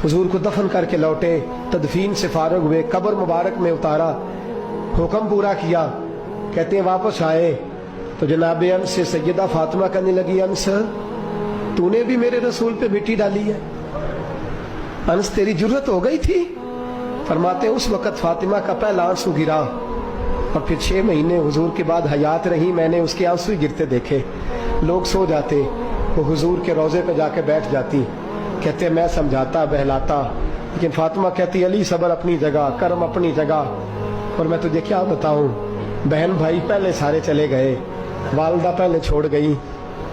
हुजूर को दफन करके लौटे, तदफीन से फारग हुए, कब्र मुबारक में उतारा, हुक्म पूरा किया। कहते हैं वापस आए तो जनाब अनस से सैयदा फातिमा कहने लगी, अनस तूने भी मेरे रसूल पे मिट्टी डाली है, अनस तेरी जुर्रत हो गई थी। फरमाते उस वक़्त फातिमा का पहला आंसू गिरा और फिर 6 महीने हुजूर के बाद हयात रही, मैंने उसके आंसू ही गिरते देखे। लोग सो जाते, वो हुजूर के रोज़े पे जाके बैठ जाती। कहते मैं समझाता बहलाता, लेकिन फातिमा कहती अली सब्र अपनी जगह, कर्म अपनी जगह। और मैं तुझे क्या बताऊं, बहन भाई पहले सारे चले गए, वालदा पहले छोड़ गई,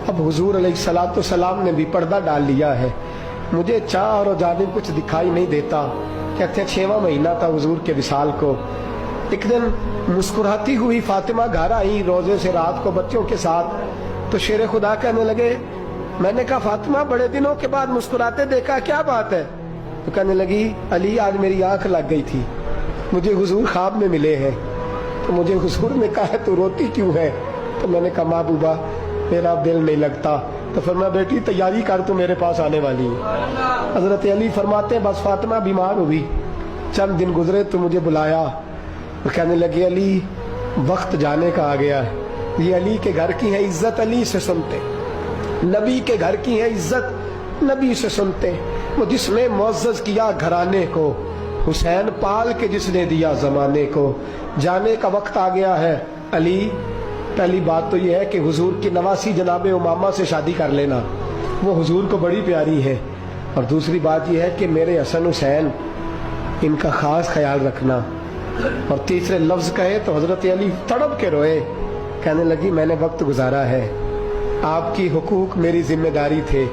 अब हुजूर अलैहिस्सलातु सलाम ने भी पर्दा डाल लिया है, मुझे चार और जानिब कुछ दिखाई नहीं देता। कहते हैं 6वां महीना था हुजूर के विसाल को। एक दिन मुस्कुराती हुई फातिमा घर आई रोजे से रात को बच्चों के साथ, तो शेर खुदा कहने लगे, मैंने कहा फातिमा बड़े दिनों के बाद मुस्कुराते देखा, क्या बात है? तो कहने लगी अली आज मेरी आंख लग गई थी, मुझे हुजूर ख्वाब में मिले हैं, तो मुझे हुजूर ने कहा है तू रोती क्यों है? तो मैंने कहा महबूबा मेरा दिल नहीं लगता। तो फरमाया बेटी तैयारी कर, तू मेरे पास आने वाली है। हजरत अली फरमाते बस फातिमा बीमार हुई, चंद दिन गुजरे तो मुझे बुलाया और कहने लगे अली वक्त जाने का आ गया है, ये अली के घर की है इज्जत अली से सुनते, नबी के घर की है इज्जत नबी से सुनते, वो जिसने मुअज़्ज़ज़ किया घराने को, हुसैन पाल के जिसने दिया जमाने को, जाने का वक्त आ गया है अली। पहली बात तो यह है कि हुजूर की नवासी जनाब उमामा से शादी कर लेना, वो हुजूर को बड़ी प्यारी है। और दूसरी बात यह है कि मेरे हसन हुसैन इनका खास ख्याल रखना। और तीसरे लफ्ज कहे तो हजरत अली तड़प के रोए, कहने लगी मैंने वक्त गुजारा है, आपकी हुकूक मेरी जिम्मेदारी थे,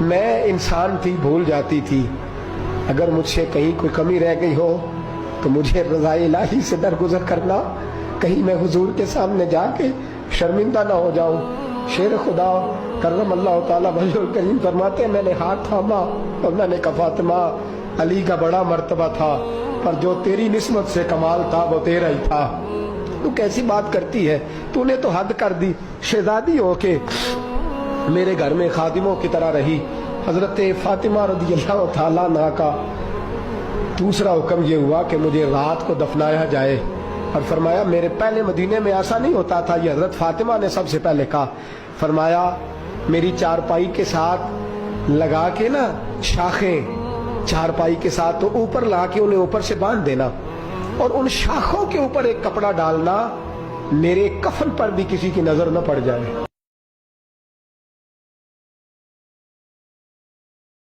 मैं इंसान थी भूल जाती थी, अगर मुझसे कहीं कोई कमी रह गई हो तो मुझे रज़ाए इलाही से दरगुजर करना, कहीं मैं हुजूर के सामने जाके शर्मिंदा ना हो जाऊं। शेर खुदा करम अल्लाह ताला वजहुल करीम फरमाते मैंने हाथ थामा और मैंने कहा फातिमा अली का बड़ा मर्तबा था, पर जो तेरी निस्बत से कमाल था वो तेरा ही था। तू कैसी बात करती है, तूने तो हद कर दी, शहजादी होके मेरे घर में खादिमों की तरह रही। हजरत फातिमा रज़ियल्लाहु ताला अन्हा का दूसरा हुक्म ये हुआ कि मुझे रात को दफनाया जाए। और फरमाया मेरे पहले मदीने में ऐसा नहीं होता था, ये हजरत फातिमा ने सबसे पहले कहा। फरमाया मेरी चारपाई के साथ लगा के ना शाखें, चारपाई के साथ तो ऊपर लगा के उन्हें ऊपर से बांध देना और उन शाखों के ऊपर एक कपड़ा डालना, मेरे कफन पर भी किसी की नजर न पड़ जाए।